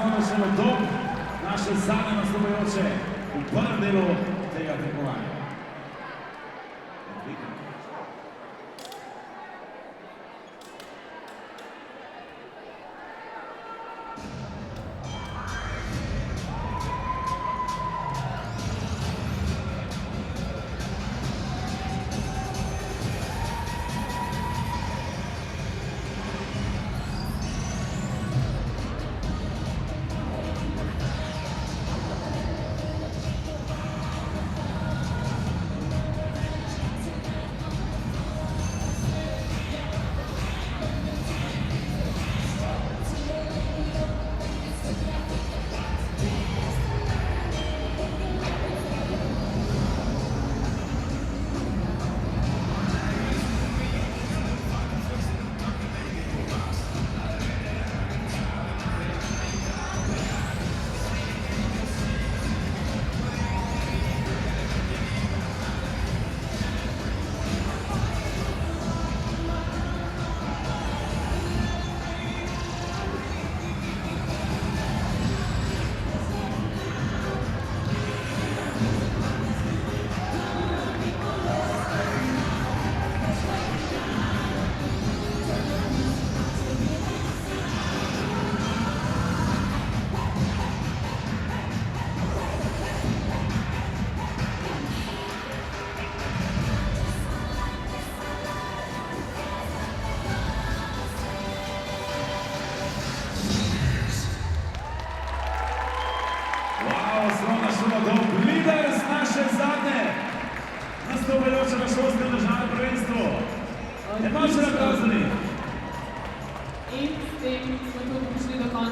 smo še v dom naše zadnje nastopajoče v prvem delu tega tekmovanja. Lider z naše zadnje nastopajoče na šolskem državnem prvenstvu. Emočne aplauze. In s tem smo tudi prišli do konca.